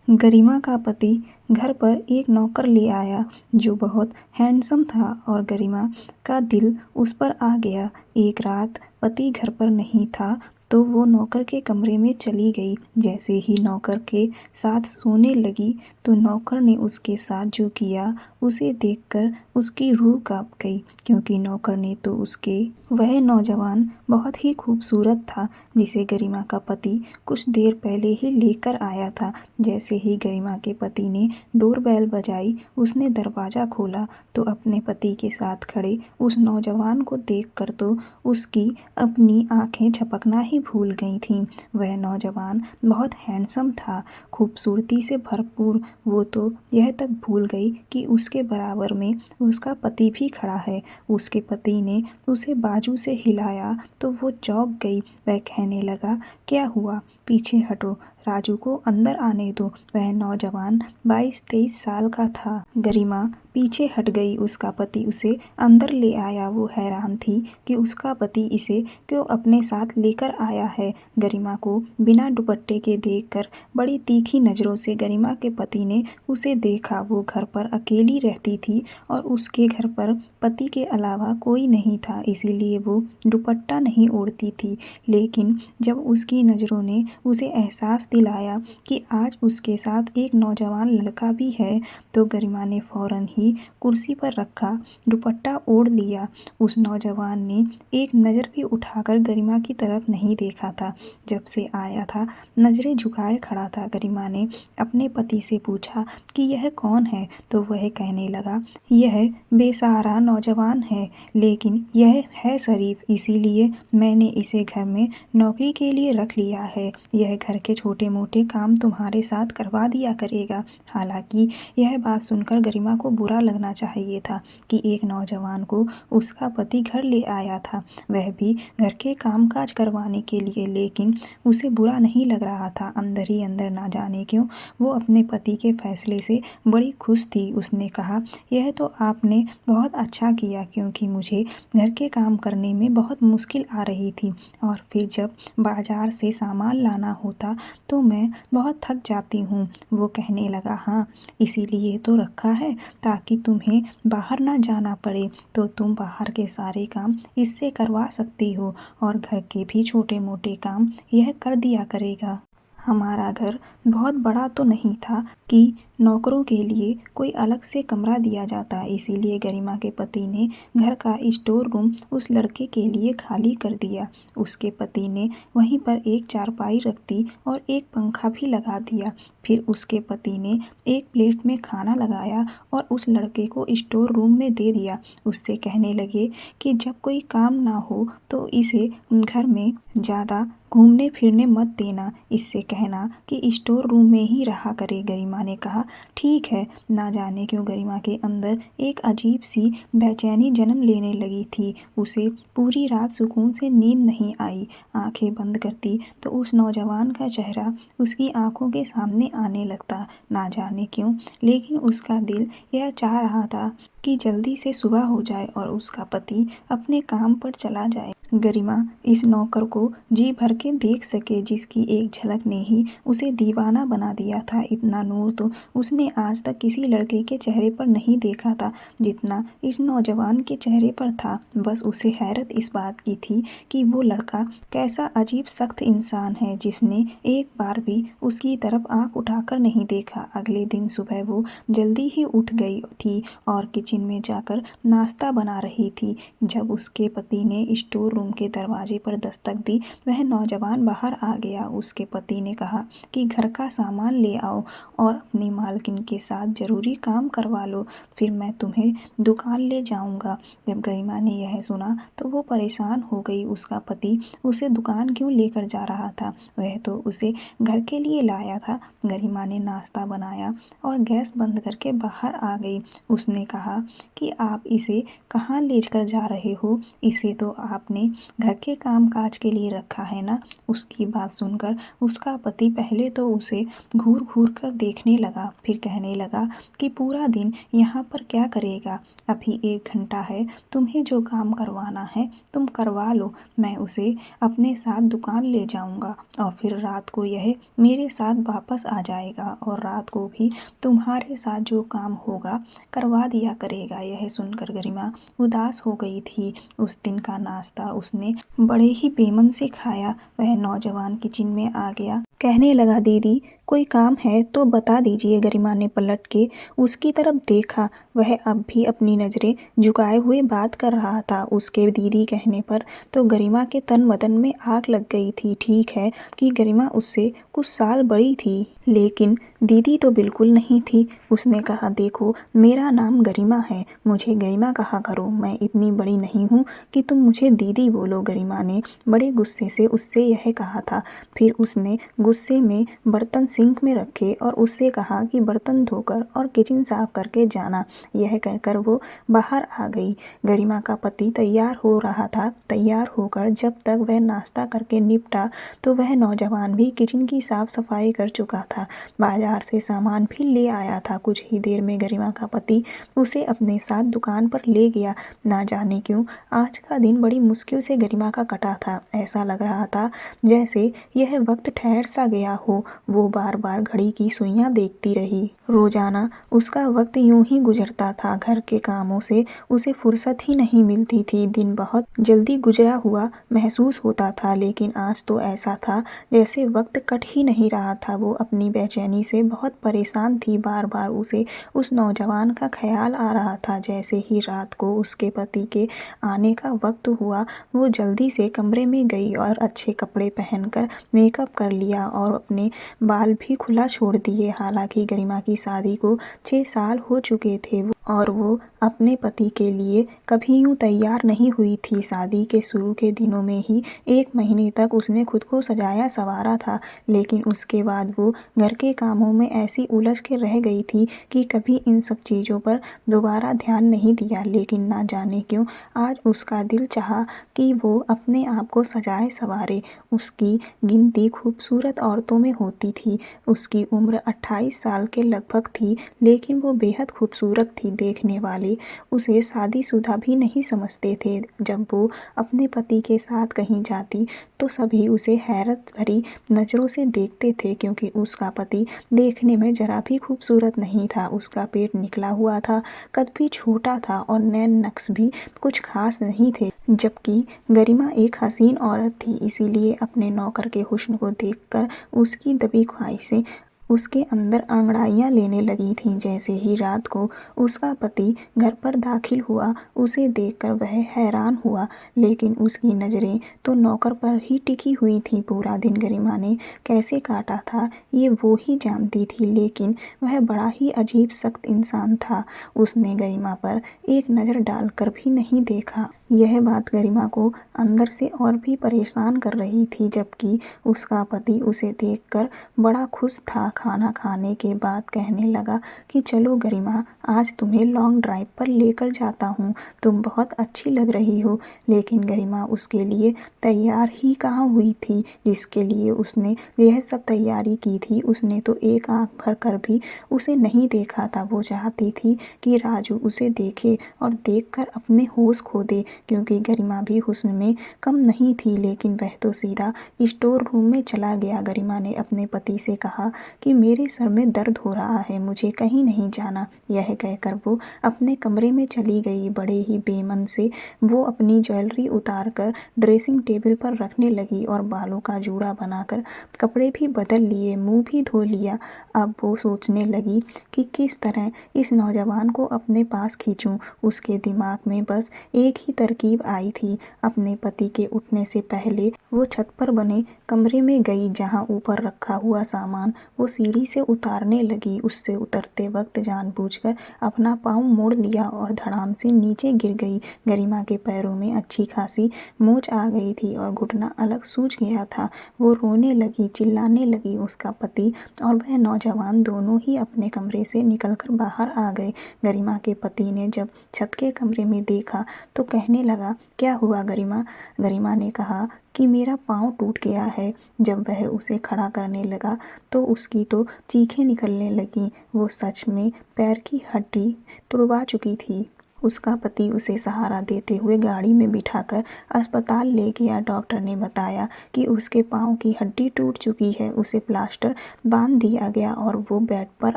गरिमा का पति घर पर एक नौकर ले आया जो बहुत हैंडसम था और गरिमा का दिल उस पर आ गया। एक रात पति घर पर नहीं था तो वो नौकर के कमरे में चली गई। जैसे ही नौकर के साथ सोने लगी तो नौकर ने उसके साथ जो किया उसे देखकर उसकी रूह कांप गई, क्योंकि नौकर ने तो उसके वह नौजवान बहुत ही खूबसूरत था जिसे गरिमा का पति कुछ देर पहले ही लेकर आया था। जैसे ही गरिमा के पति ने डोरबेल बजाई, उसने दरवाज़ा खोला तो अपने पति के साथ खड़े उस नौजवान को देखकर तो उसकी अपनी आंखें झपकना ही भूल गई थीं। वह नौजवान बहुत हैंडसम था, खूबसूरती से भरपूर। वो तो यह तक भूल गई कि उसके बराबर में उसका पति भी खड़ा है। उसके पति ने उसे बाजू से हिलाया तो वो चौंक गई। वह कहने लगा, क्या हुआ? पीछे हटो, राजू को अंदर आने दो। वह नौजवान 22-23 साल का था। गरिमा पीछे हट गई। उसका पति उसे अंदर ले आया। वो हैरान थी कि उसका पति इसे क्यों अपने साथ लेकर आया है। गरिमा को बिना दुपट्टे के देखकर बड़ी तीखी नज़रों से गरिमा के पति ने उसे देखा। वो घर पर अकेली रहती थी और उसके घर पर पति के अलावा कोई नहीं था, इसीलिए वो दुपट्टा नहीं ओढ़ती थी। लेकिन जब उसकी नज़रों ने उसे एहसास दिलाया कि आज उसके साथ एक नौजवान लड़का भी है तो गरिमा ने फ़ौरन ही कुर्सी पर रखा दुपट्टा ओढ़ लिया। उस नौजवान ने एक नज़र भी उठाकर गरिमा की तरफ नहीं देखा था। जब से आया था नज़रें झुकाए खड़ा था। गरिमा ने अपने पति से पूछा कि यह कौन है तो वह कहने लगा, यह बेसहारा नौजवान है, लेकिन यह है शरीफ, इसीलिए मैंने इसे घर में नौकरी के लिए रख लिया है। यह घर के छोटे मोटे काम तुम्हारे साथ करवा दिया करेगा। हालांकि यह बात सुनकर गरिमा को बुरा लगना चाहिए था कि एक नौजवान को उसका पति घर ले आया था, वह भी घर के कामकाज करवाने के लिए, लेकिन उसे बुरा नहीं लग रहा था। अंदर ही अंदर ना जाने क्यों वो अपने पति के फैसले से बड़ी खुश थी। उसने कहा, यह तो आपने बहुत अच्छा किया, क्योंकि मुझे घर के काम करने में बहुत मुश्किल आ रही थी और फिर जब बाजार से सामान लाना होता तो मैं बहुत थक जाती हूँ। वो कहने लगा, हाँ, इसीलिए तो रखा है ताकि तुम्हें बाहर ना जाना पड़े, तो तुम बाहर के सारे काम इससे करवा सकती हो और घर के भी छोटे मोटे काम यह कर दिया करेगा। हमारा घर बहुत बड़ा तो नहीं था कि नौकरों के लिए कोई अलग से कमरा दिया जाता, इसीलिए गरिमा के पति ने घर का स्टोर रूम उस लड़के के लिए खाली कर दिया। उसके पति ने वहीं पर एक चारपाई रख दी और एक पंखा भी लगा दिया। फिर उसके पति ने एक प्लेट में खाना लगाया और उस लड़के को स्टोर रूम में दे दिया। उससे कहने लगे कि जब कोई काम ना हो तो इसे घर में ज़्यादा घूमने फिरने मत देना, इससे कहना कि स्टोर रूम में ही रहा करे। गरिमा ने कहा, ठीक है। ना जाने क्यों गरिमा के अंदर एक अजीब सी बेचैनी जन्म लेने लगी थी। उसे पूरी रात सुकून से नींद नहीं आई। आंखें बंद करती तो उस नौजवान का चेहरा उसकी आंखों के सामने आने लगता, ना जाने क्यों, लेकिन उसका दिल यह चाह रहा था कि जल्दी से सुबह हो जाए और उसका पति अपने काम पर चला जाए। गरिमा इस नौकर को जी भर के देख सके, जिसकी एक झलक ने ही उसे दीवाना बना दिया था। इतना नूर तो उसने आज तक किसी लड़के के चेहरे पर नहीं देखा था जितना इस नौजवान के चेहरे पर था। बस उसे हैरत इस बात की थी कि वो लड़का कैसा अजीब सख्त इंसान है जिसने एक बार भी उसकी तरफ आंख उठाकर नहीं देखा। अगले दिन सुबह वो जल्दी ही उठ गई थी और किचन में जाकर नाश्ता बना रही थी। जब उसके पति ने स्टोर रूम के दरवाजे पर दस्तक दी, वह नौजवान बाहर आ गया। उसके पति ने कहा कि घर का सामान ले आओ और अपनी मालकिन के साथ ज़रूरी काम करवा लो, फिर मैं तुम्हें दुकान ले जाऊंगा। जब गरिमा ने यह सुना तो वो परेशान हो गई। उसका पति उसे दुकान क्यों लेकर जा रहा था? वह तो उसे घर के लिए लाया था। गरिमा ने नाश्ता बनाया और गैस बंद करके बाहर आ गई। उसने कहा कहा कि आप इसे कहाँ ले कर जा रहे हो? इसे तो आपने घर के काम काज के लिए रखा है ना। उसकी बात सुनकर उसका पति पहले तो उसे घूर घूर कर देखने लगा, फिर कहने लगा कि पूरा दिन यहाँ पर क्या करेगा? अभी 1 घंटा है, तुम्हें जो काम करवाना है तुम करवा लो। मैं उसे अपने साथ दुकान ले जाऊंगा और फिर रात को यह मेरे साथ वापस आ जाएगा और रात को भी तुम्हारे साथ जो काम होगा करवा दिया करेगा। यह सुनकर गरिमा उदास हो गई थी। उस दिन का नाश्ता उसने बड़े ही बेमन से खाया। वह नौजवान किचन में आ गया, कहने लगा, दीदी कोई काम है तो बता दीजिए। गरिमा ने पलट के उसकी तरफ देखा। वह अब भी अपनी नज़रें झुकाए हुए बात कर रहा था। उसके दीदी कहने पर तो गरिमा के तन बदन में आग लग गई थी। ठीक है कि गरिमा उससे कुछ साल बड़ी थी, लेकिन दीदी तो बिल्कुल नहीं थी। उसने कहा, देखो मेरा नाम गरिमा है, मुझे गरिमा कहा करो, मैं इतनी बड़ी नहीं हूँ कि तुम मुझे दीदी बोलो। गरिमा ने बड़े गुस्से से उससे यह कहा था। फिर उसने गुस्से में बर्तन सिंक में रखे और उससे कहा कि बर्तन धोकर और किचन साफ करके जाना। यह कहकर वो बाहर आ गई। गरिमा का पति तैयार हो रहा था। तैयार होकर जब तक वह नाश्ता करके निपटा तो वह नौजवान भी किचन की साफ सफाई कर चुका था। बाजार से सामान भी ले आया था। कुछ ही देर में गरिमा का पति उसे अपने साथ दुकान पर ले गया। ना जाने क्यों आज का दिन बड़ी मुश्किल से गरिमा का कटा था। ऐसा लग रहा था जैसे यह वक्त ठहर सा गया हो। वो बार बार घड़ी की सुइयां देखती रही। रोजाना उसका वक्त यूं ही गुजरता था। घर के कामों से उसे फुर्सत ही नहीं मिलती थी। दिन बहुत जल्दी गुजरा हुआ महसूस होता था, लेकिन आज तो ऐसा था जैसे वक्त कट ही नहीं रहा था। वो अपनी बेचैनी से बहुत परेशान थी। बार बार उसे उस नौजवान का ख्याल आ रहा था। जैसे ही रात को उसके पति के आने का वक्त हुआ, वो जल्दी से कमरे में गई और अच्छे कपड़े पहनकर मेकअप कर लिया और अपने बाल भी खुला छोड़ दिए। हालांकि गरिमा की शादी को 6 साल हो चुके थे और वो अपने पति के लिए कभी यूं तैयार नहीं हुई थी। शादी के शुरू के दिनों में ही 1 महीने तक उसने खुद को सजाया संवारा था, लेकिन उसके बाद वो घर के कामों में ऐसी उलझ के रह गई थी कि कभी इन सब चीज़ों पर दोबारा ध्यान नहीं दिया। लेकिन ना जाने क्यों आज उसका दिल चाहा कि वो अपने आप को सजाए संवारे। उसकी गिनती खूबसूरत औरतों में होती थी। उसकी उम्र 28 साल के लगभग थी, लेकिन वो बेहद खूबसूरत थी। देखने वाले उसे शादीशुदा भी नहीं समझते थे। जब वो अपने पति के साथ कहीं जाती तो सभी उसे हैरत भरी नज़रों से देखते थे, क्योंकि उसका पति देखने में जरा भी खूबसूरत नहीं था। उसका पेट निकला हुआ था, कद भी छोटा था और नैन नक्श भी कुछ खास नहीं थे। जबकि गरिमा एक हसीन औरत थी, इसीलिए अपने नौकर के हुस्न को देखकर उसकी दबी ख्वाहिशें उसके अंदर अंगड़ाइयाँ लेने लगी थीं। जैसे ही रात को उसका पति घर पर दाखिल हुआ, उसे देखकर वह हैरान हुआ, लेकिन उसकी नज़रें तो नौकर पर ही टिकी हुई थी। पूरा दिन गरिमा ने कैसे काटा था ये वो ही जानती थी, लेकिन वह बड़ा ही अजीब सख्त इंसान था। उसने गरिमा पर एक नज़र डालकर भी नहीं देखा। यह बात गरिमा को अंदर से और भी परेशान कर रही थी, जबकि उसका पति उसे देखकर बड़ा खुश था। खाना खाने के बाद कहने लगा कि चलो गरिमा, आज तुम्हें लॉन्ग ड्राइव पर लेकर जाता हूँ, तुम बहुत अच्छी लग रही हो। लेकिन गरिमा उसके लिए तैयार ही कहाँ हुई थी, जिसके लिए उसने यह सब तैयारी की थी। उसने तो एक आंख भर कर भी उसे नहीं देखा था। वो चाहती थी कि राजू उसे देखे और देखकर अपने होश खो दे, क्योंकि गरिमा भी हुस्न में कम नहीं थी। लेकिन वह तो सीधा स्टोर रूम में चला गया। गरिमा ने अपने पति से कहा कि मेरे सर में दर्द हो रहा है, मुझे कहीं नहीं जाना। यह कहकर वो अपने कमरे में चली गई। बड़े ही बेमन से वो अपनी ज्वेलरी उतार कर ड्रेसिंग टेबल पर रखने लगी और बालों का जूड़ा बनाकर कपड़े भी बदल लिए, मुंह भी धो लिया। अब वो सोचने लगी कि किस तरह इस नौजवान को अपने पास खींचूं। उसके दिमाग में बस एक ही तरह तरकीब आई थी। अपने पति के उठने से पहले वो छत पर बने कमरे में गई जहाँ ऊपर रखा हुआ सामान वो सीढ़ी से उतारने लगी। उससे उतरते वक्त जानबूझकर अपना पाँव मोड़ लिया और धड़ाम से नीचे गिर गई। गरिमा के पैरों में अच्छी खासी मोच आ गई थी और घुटना अलग सूज गया था। वो रोने लगी, चिल्लाने लगी। उसका पति और वह नौजवान दोनों ही अपने कमरे से निकलकर बाहर आ गए। गरिमा के पति ने जब छत के कमरे में देखा तो कहने लगा, क्या हुआ गरिमा? गरिमा ने कहा कि मेरा पाँव टूट गया है। जब वह उसे खड़ा करने लगा तो उसकी तो चीखें निकलने लगीं। वो सच में पैर की हड्डी तुड़वा चुकी थी। उसका पति उसे सहारा देते हुए गाड़ी में बिठाकर अस्पताल ले गया। डॉक्टर ने बताया कि उसके पाँव की हड्डी टूट चुकी है। उसे प्लास्टर बांध दिया गया और वो बेड पर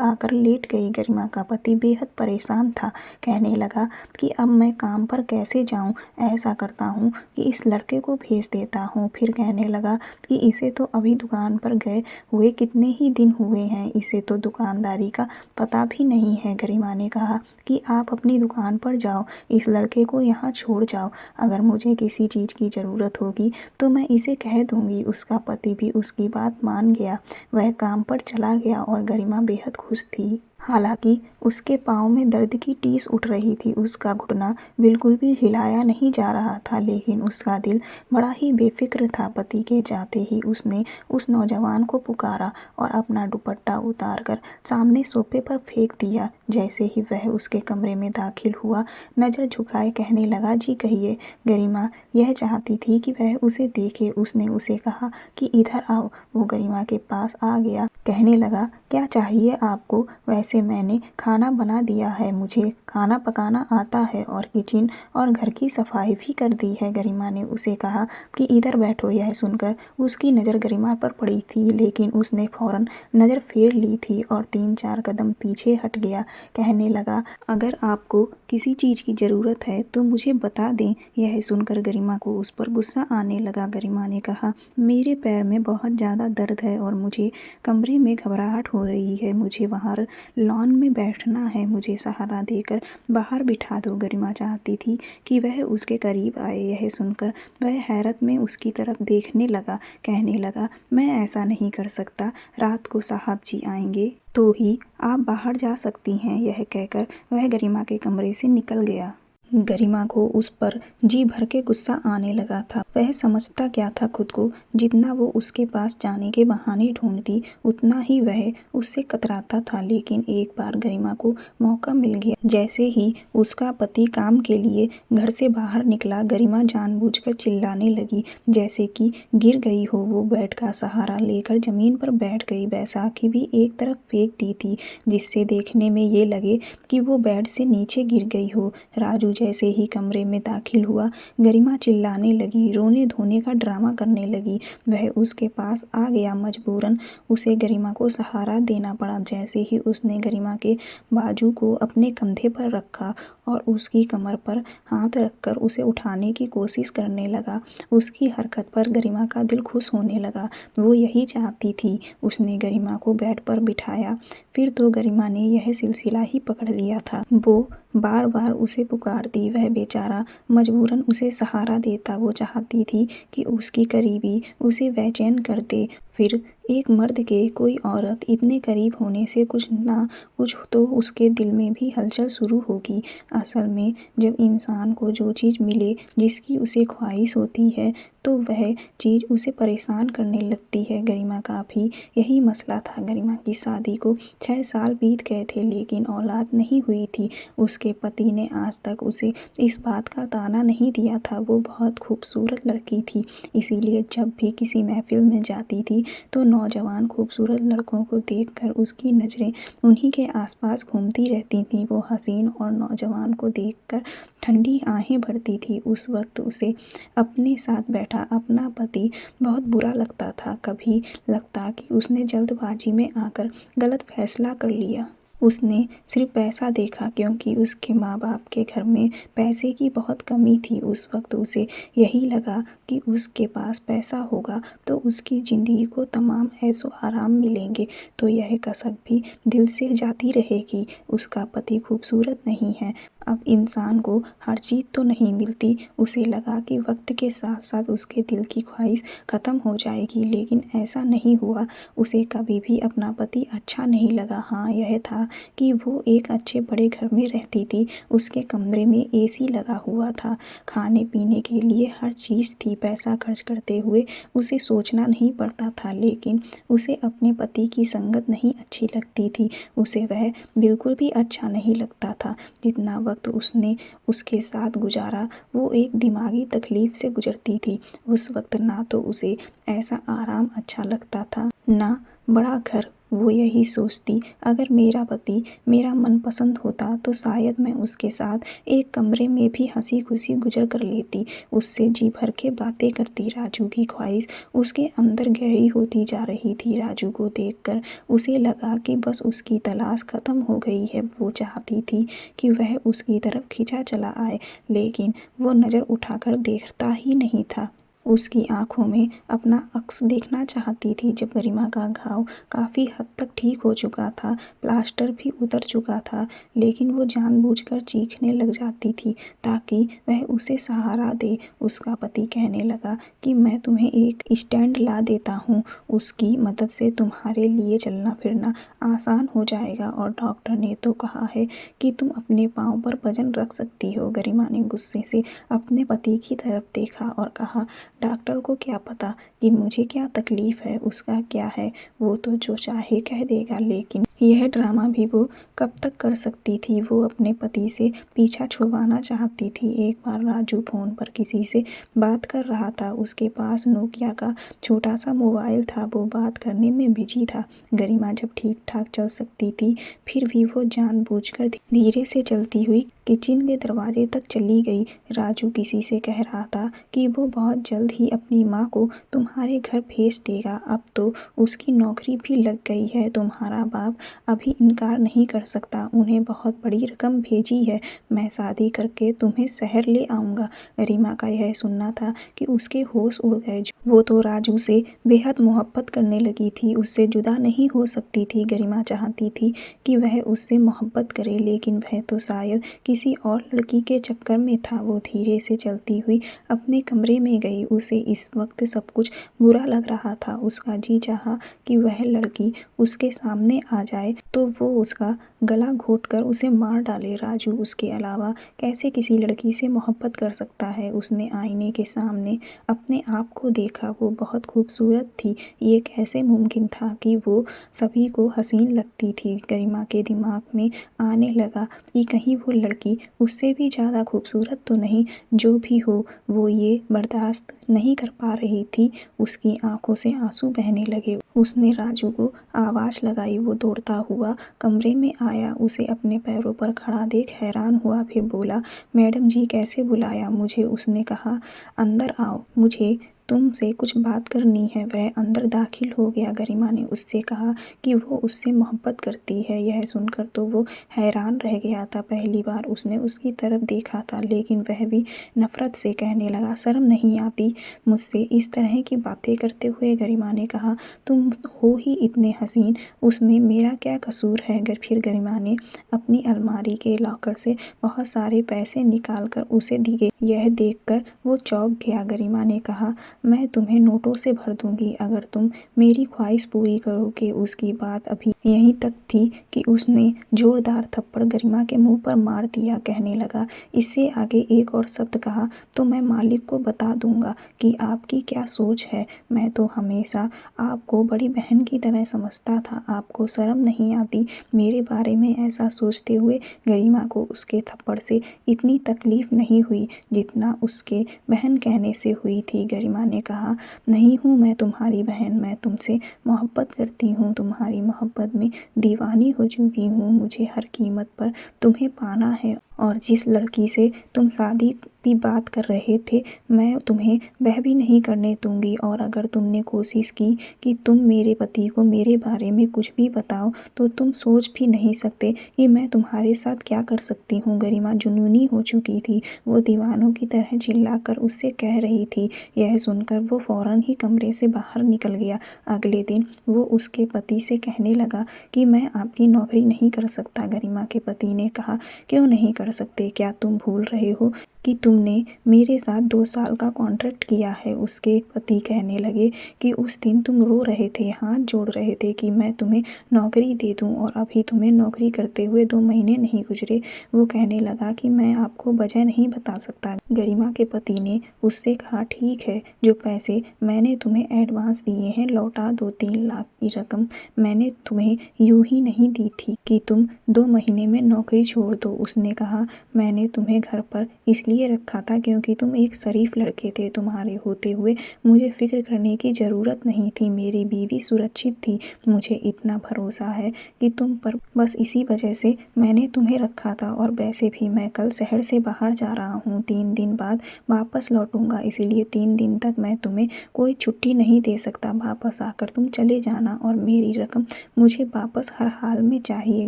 आकर लेट गई। गरिमा का पति बेहद परेशान था। कहने लगा कि अब मैं काम पर कैसे जाऊं? ऐसा करता हूं कि इस लड़के को भेज देता हूं। फिर कहने लगा कि इसे तो अभी दुकान पर गए हुए कितने ही दिन हुए हैं, इसे तो दुकानदारी का पता भी नहीं है। गरिमा ने कहा कि आप अपनी दुकान पर जाओ, इस लड़के को यहाँ छोड़ जाओ। अगर मुझे किसी चीज़ की ज़रूरत होगी तो मैं इसे कह दूंगी। उसका पति भी उसकी बात मान गया। वह काम पर चला गया और गरिमा बेहद खुश थी। हालांकि उसके पाँव में दर्द की टीस उठ रही थी। उसका घुटना बिल्कुल भी हिलाया नहीं जा रहा था, लेकिन उसका दिल बड़ा ही बेफिक्र था। पति के जाते ही उसने उस नौजवान को पुकारा और अपना दुपट्टा उतारकर सामने सोफे पर फेंक दिया। जैसे ही वह उसके कमरे में दाखिल हुआ, नज़र झुकाए कहने लगा, जी कहिए। गरिमा यह चाहती थी कि वह उसे देखे। उसने उसे कहा कि इधर आओ। वो गरिमा के पास आ गया। कहने लगा, क्या चाहिए आपको? वैसे मैंने खाना बना दिया है, मुझे खाना पकाना आता है और किचन और घर की सफाई भी कर दी है। गरिमा ने उसे कहा कि इधर बैठो। यह सुनकर उसकी नज़र गरिमा पर पड़ी थी, लेकिन उसने फौरन नज़र फेर ली थी और 3-4 कदम पीछे हट गया। कहने लगा, अगर आपको किसी चीज़ की ज़रूरत है तो मुझे बता दें। यह सुनकर गरिमा को उस पर गुस्सा आने लगा। गरिमा ने कहा, मेरे पैर में बहुत ज़्यादा दर्द है और मुझे कमरे में घबराहट हो रही है। मुझे बाहर लॉन में बैठना है, मुझे सहारा देकर बाहर बिठा दो। गरिमा चाहती थी कि वह उसके करीब आए। यह सुनकर वह हैरत में उसकी तरफ देखने लगा। कहने लगा, मैं ऐसा नहीं कर सकता, रात को साहब जी आएंगे तो ही आप बाहर जा सकती हैं। यह कहकर वह गरिमा के कमरे से निकल गया। गरिमा को उस पर जी भर के गुस्सा आने लगा था। वह समझता क्या था खुद को, जितना वो उसके पास जाने के बहाने ढूंढती उतना ही वह उससे कतराता था। लेकिन एक बार गरिमा को मौका मिल गया। जैसे ही उसका पति काम के लिए घर से बाहर निकला, गरिमा जानबूझकर चिल्लाने लगी, जैसे कि गिर गई हो। वो बेड का सहारा लेकर जमीन पर बैठ गई। बैसाखी भी एक तरफ फेंक दी थी, जिससे देखने में ये लगे कि वो बेड से नीचे गिर गई हो। राजू जैसे ही कमरे में दाखिल हुआ, गरिमा चिल्लाने लगी, रोने धोने का ड्रामा करने लगी। वह उसके पास आ गया। मजबूरन उसे गरिमा को सहारा देना पड़ा। जैसे ही उसने गरिमा के बाजू को अपने कंधे पर रखा और उसकी कमर पर हाथ रखकर उसे उठाने की कोशिश करने लगा, उसकी हरकत पर गरिमा का दिल खुश होने लगा। वो यही चाहती थी। उसने गरिमा को बेड पर बिठाया। फिर तो गरिमा ने यह सिलसिला ही पकड़ लिया था। वो बार बार उसे पुकारती, वह बेचारा मजबूरन उसे सहारा देता। वो चाहती थी कि उसकी करीबी उसे बेचैन कर दे। फिर एक मर्द के कोई औरत इतने करीब होने से कुछ ना कुछ तो उसके दिल में भी हलचल शुरू होगी। असल में जब इंसान को जो चीज़ मिले जिसकी उसे ख्वाहिश होती है तो वह चीज़ उसे परेशान करने लगती है। गरिमा का भी यही मसला था। गरिमा की शादी को 6 साल बीत गए थे, लेकिन औलाद नहीं हुई थी। उसके पति ने आज तक उसे इस बात का ताना नहीं दिया था। वो बहुत खूबसूरत लड़की थी, इसीलिए जब भी किसी महफिल में जाती थी तो नौजवान खूबसूरत लड़कों को देखकर उसकी नज़रें उन्हीं के आसपास घूमती रहती थीं। वो हसीन और नौजवान को देखकर ठंडी आहें भरती थी। उस वक्त उसे अपने साथ बैठा अपना पति बहुत बुरा लगता था। कभी लगता कि उसने जल्दबाजी में आकर गलत फैसला कर लिया। उसने सिर्फ पैसा देखा, क्योंकि उसके माँ बाप के घर में पैसे की बहुत कमी थी। उस वक्त उसे यही लगा कि उसके पास पैसा होगा तो उसकी ज़िंदगी को तमाम ऐशो आराम मिलेंगे, तो यह कसक भी दिल से जाती रहेगी। उसका पति खूबसूरत नहीं है, अब इंसान को हर चीज़ तो नहीं मिलती। उसे लगा कि वक्त के साथ साथ उसके दिल की ख्वाहिश ख़त्म हो जाएगी, लेकिन ऐसा नहीं हुआ। उसे कभी भी अपना पति अच्छा नहीं लगा। हाँ, यह था कि वो एक अच्छे बड़े घर में रहती थी। उसके कमरे में एसी लगा हुआ था, खाने पीने के लिए हर चीज़ थी। पैसा खर्च करते हुए उसे सोचना नहीं पड़ता था, लेकिन उसे अपने पति की संगत नहीं अच्छी लगती थी। उसे वह बिल्कुल भी अच्छा नहीं लगता था। जितना वक्त उसने उसके साथ गुजारा वो एक दिमागी तकलीफ से गुजरती थी। उस वक्त ना तो उसे ऐसा आराम अच्छा लगता था, ना बड़ा घर। वो यही सोचती, अगर मेरा पति मेरा मनपसंद होता तो शायद मैं उसके साथ एक कमरे में भी हंसी खुशी गुजर कर लेती, उससे जी भर के बातें करती। राजू की ख्वाहिश उसके अंदर गहरी होती जा रही थी। राजू को देखकर उसे लगा कि बस उसकी तलाश खत्म हो गई है। वो चाहती थी कि वह उसकी तरफ खिंचा चला आए, लेकिन वो नज़र उठाकर देखता ही नहीं था। उसकी आंखों में अपना अक्स देखना चाहती थी। जब गरिमा का घाव काफ़ी हद तक ठीक हो चुका था, प्लास्टर भी उतर चुका था, लेकिन वो जानबूझकर चीखने लग जाती थी ताकि वह उसे सहारा दे। उसका पति कहने लगा कि मैं तुम्हें एक स्टैंड ला देता हूँ, उसकी मदद से तुम्हारे लिए चलना फिरना आसान हो जाएगा, और डॉक्टर ने तो कहा है कि तुम अपने पाँव पर वजन रख सकती हो। गरिमा ने गुस्से से अपने पति की तरफ देखा और कहा, डॉक्टर को क्या पता कि मुझे क्या तकलीफ है, उसका क्या है, वो तो जो चाहे कह देगा। लेकिन यह ड्रामा भी वो कब तक कर सकती थी। वो अपने पति से पीछा छुड़वाना चाहती थी। एक बार राजू फ़ोन पर किसी से बात कर रहा था। उसके पास नोकिया का छोटा सा मोबाइल था। वो बात करने में बिजी था। गरिमा जब ठीक ठाक चल सकती थी, फिर भी वो जानबूझकर धीरे से चलती हुई किचन के दरवाजे तक चली गई। राजू किसी से कह रहा था कि वो बहुत जल्द ही अपनी माँ को तुम्हारे घर भेज देगा। अब तो उसकी नौकरी भी लग गई है। तुम्हारा बाप अभी इनकार नहीं कर सकता। उन्हें बहुत बड़ी रकम भेजी है। मैं शादी करके तुम्हें शहर ले आऊँगा। गरिमा का यह सुनना था कि उसके होश उड़ गए। वो तो राजू से बेहद मोहब्बत करने लगी थी, उससे जुदा नहीं हो सकती थी। गरिमा चाहती थी कि वह उससे मोहब्बत करे, लेकिन वह तो शायद किसी और लड़की के चक्कर में था। वो धीरे से चलती हुई अपने कमरे में गई। उसे इस वक्त सब कुछ बुरा लग रहा था। उसका जी चाहा कि वह लड़की उसके सामने आ जाए तो वो उसका गला घोंटकर उसे मार डाले। राजू उसके अलावा कैसे किसी लड़की से मोहब्बत कर सकता है। उसने आईने के सामने अपने आप को देखा। वो बहुत खूबसूरत थी। ये कैसे मुमकिन था कि वो सभी को हसीन लगती थी। गरिमा के दिमाग में आने लगा कि कहीं वो लड़की उससे भी ज़्यादा खूबसूरत तो नहीं। जो भी हो, वो ये बर्दाश्त नहीं कर पा रही थी। उसकी आंखों से आंसू बहने लगे। उसने राजू को आवाज़ लगाई। वो दौड़ता हुआ कमरे में आया। उसे अपने पैरों पर खड़ा देख हैरान हुआ। फिर बोला, मैडम जी, कैसे बुलाया मुझे? उसने कहा, अंदर आओ, मुझे तुमसे कुछ बात करनी है। वह अंदर दाखिल हो गया। गरिमा ने उससे कहा कि वो उससे मोहब्बत करती है। यह सुनकर तो वो हैरान रह गया था। पहली बार उसने उसकी तरफ देखा था, लेकिन वह भी नफरत से कहने लगा, शर्म नहीं आती मुझसे इस तरह की बातें करते हुए? गरिमा ने कहा, तुम हो ही इतने हसीन, उसमें मेरा क्या कसूर है? फिर गरिमा ने अपनी अलमारी के लॉकर से बहुत सारे पैसे निकाल कर उसे दिए। यह देखकर वो चौंक गया। गरिमा ने कहा, मैं तुम्हें नोटों से भर दूंगी अगर तुम मेरी ख्वाहिश पूरी करोगे। उसकी बात अभी यहीं तक थी कि उसने जोरदार थप्पड़ गरिमा के मुंह पर मार दिया। कहने लगा, इससे आगे एक और शब्द कहा तो मैं मालिक को बता दूंगा कि आपकी क्या सोच है। मैं तो हमेशा आपको बड़ी बहन की तरह समझता था। आपको शर्म नहीं आती मेरे बारे में ऐसा सोचते हुए? गरिमा को उसके थप्पड़ से इतनी तकलीफ नहीं हुई जितना उसके बहन कहने से हुई थी। गरिमा ने कहा, नहीं हूँ मैं तुम्हारी बहन, मैं तुमसे मोहब्बत करती हूँ, तुम्हारी मोहब्बत में दीवानी हो चुकी हूँ। मुझे हर कीमत पर तुम्हें पाना है, और जिस लड़की से तुम शादी की बात कर रहे थे, मैं तुम्हें वह भी नहीं करने दूंगी। और अगर तुमने कोशिश की कि तुम मेरे पति को मेरे बारे में कुछ भी बताओ तो तुम सोच भी नहीं सकते कि मैं तुम्हारे साथ क्या कर सकती हूँ। गरिमा जुनूनी हो चुकी थी। वो दीवानों की तरह चिल्लाकर उससे कह रही थी। यह सुनकर वो फौरन ही कमरे से बाहर निकल गया। अगले दिन वो उसके पति से कहने लगा कि मैं आपकी नौकरी नहीं कर सकता। गरिमा के पति ने कहा, क्यों नहीं कर सकते। क्या तुम भूल रहे हो कि तुमने मेरे साथ 2 साल का कॉन्ट्रैक्ट किया है। उसके पति कहने लगे कि उस दिन तुम रो रहे थे, हाथ जोड़ रहे थे कि मैं तुम्हें नौकरी दे दूं और अभी तुम्हें नौकरी करते हुए 2 महीने नहीं गुजरे। वो कहने लगा कि मैं आपको वजह नहीं बता सकता। गरिमा के पति ने उससे कहा, ठीक है, जो पैसे मैंने तुम्हें एडवांस दिए हैं लौटा दो। 3 लाख की रकम मैंने तुम्हें यूं ही नहीं दी थी कि तुम 2 महीने में नौकरी छोड़ दो। उसने कहा, मैंने तुम्हें घर पर इसलिए रखा था क्योंकि तुम एक शरीफ लड़के थे। तुम्हारे होते हुए मुझे फिक्र करने की ज़रूरत नहीं थी। मेरी बीवी सुरक्षित थी। मुझे इतना भरोसा है कि तुम पर, बस इसी वजह से मैंने तुम्हें रखा था। और वैसे भी मैं कल शहर से बाहर जा रहा हूँ, 3 दिन बाद वापस लौटूंगा, इसीलिए 3 दिन तक मैं तुम्हें कोई छुट्टी नहीं दे सकता। वापस आकर तुम चले जाना और मेरी रकम मुझे वापस हर हाल में चाहिए।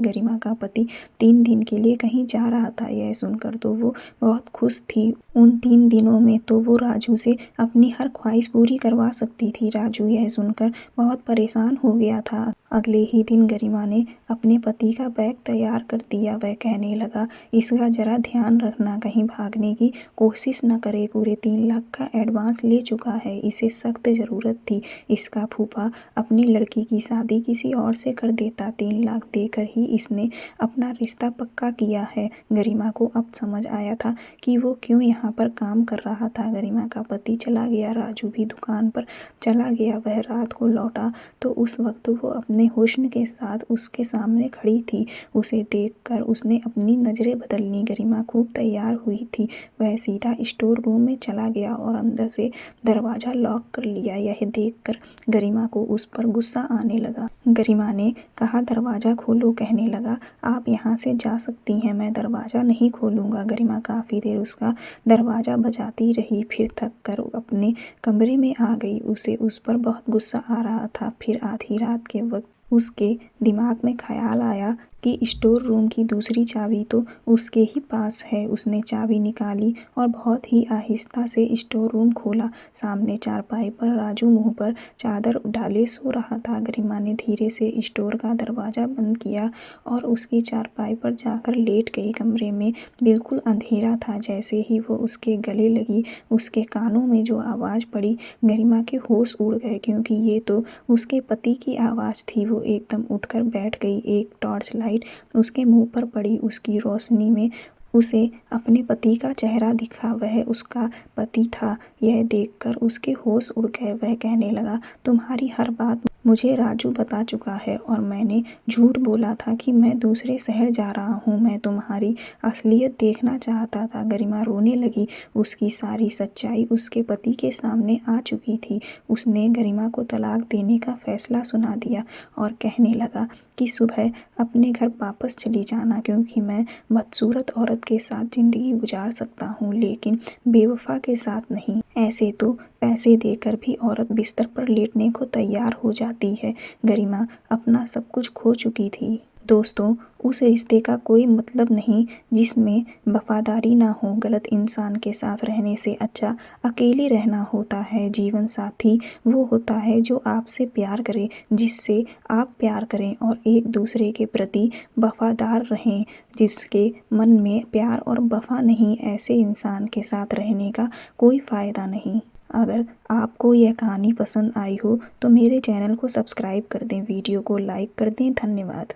गरिमा का पति 3 दिन के लिए कहीं जा रहा था। यह सुनकर तो वो बहुत खुश थी। उन 3 दिनों में तो वो राजू से अपनी हर ख्वाहिश पूरी करवा सकती थी। राजू यह सुनकर बहुत परेशान हो गया था। अगले ही दिन गरिमा ने अपने पति का बैग तैयार कर दिया। वह कहने लगा, इसका जरा ध्यान रखना, कहीं भागने की कोशिश न करे। पूरे 3 लाख का एडवांस ले चुका है, इसे सख्त ज़रूरत थी। इसका फूफा अपनी लड़की की शादी किसी और से कर देता। 3 लाख देकर ही इसने अपना रिश्ता पक्का किया है। गरिमा को अब समझ आया था कि वो क्यों यहाँ पर काम कर रहा था। गरिमा का पति चला गया, राजू भी दुकान पर चला गया। वह रात को लौटा तो उस वक्त वो अपने हुस्न के साथ उसके सामने खड़ी थी। उसे देखकर उसने अपनी नज़रें बदल ली। गरिमा खूब तैयार हुई थी। वह सीधा स्टोर रूम में चला गया और अंदर से दरवाज़ा लॉक कर लिया। यह देखकर गरिमा को उस पर गुस्सा आने लगा। गरिमा ने कहा, दरवाज़ा खोलो। कहने लगा, आप यहाँ से जा सकती हैं, मैं दरवाज़ा नहीं खोलूँगा। गरिमा काफ़ी देर उसका दरवाज़ा बजाती रही, फिर थक कर अपने कमरे में आ गई। उसे उस पर बहुत गुस्सा आ रहा था। फिर आधी रात के वक्त उसके दिमाग में ख्याल आया कि स्टोर रूम की दूसरी चाबी तो उसके ही पास है। उसने चाबी निकाली और बहुत ही आहिस्ता से स्टोर रूम खोला। सामने चारपाई पर राजू मुंह पर चादर डाले सो रहा था। गरिमा ने धीरे से स्टोर का दरवाज़ा बंद किया और उसकी चारपाई पर जाकर लेट गई। कमरे में बिल्कुल अंधेरा था। जैसे ही वो उसके गले लगी, उसके कानों में जो आवाज़ पड़ी, गरिमा के होश उड़ गए, क्योंकि ये तो उसके पति की आवाज़ थी। वो एकदम उठकर बैठ गई। एक टॉर्च लाइट उसके मुंह पर पड़ी। उसकी रोशनी में उसे अपने पति का चेहरा दिखा। वह उसका पति था। यह देखकर उसके होश उड़ गए। वह कहने लगा, तुम्हारी हर बात मुझे राजू बता चुका है और मैंने झूठ बोला था कि मैं दूसरे शहर जा रहा हूँ। मैं तुम्हारी असलियत देखना चाहता था। गरिमा रोने लगी। उसकी सारी सच्चाई उसके पति के सामने आ चुकी थी। उसने गरिमा को तलाक देने का फैसला सुना दिया और कहने लगा कि सुबह अपने घर वापस चली जाना, क्योंकि मैं बदसूरत औरत के साथ ज़िंदगी गुजार सकता हूँ, लेकिन बेवफा के साथ नहीं। ऐसे तो पैसे देकर भी औरत बिस्तर पर लेटने को तैयार हो जाती है। गरिमा अपना सब कुछ खो चुकी थी। दोस्तों, उस रिश्ते का कोई मतलब नहीं जिसमें वफादारी ना हो। गलत इंसान के साथ रहने से अच्छा अकेले रहना होता है। जीवन साथी वो होता है जो आपसे प्यार करे, जिससे आप प्यार करें और एक दूसरे के प्रति वफादार रहें। जिसके मन में प्यार और वफा नहीं, ऐसे इंसान के साथ रहने का कोई फ़ायदा नहीं। अगर आपको यह कहानी पसंद आई हो तो मेरे चैनल को सब्सक्राइब कर दें, वीडियो को लाइक कर दें। धन्यवाद।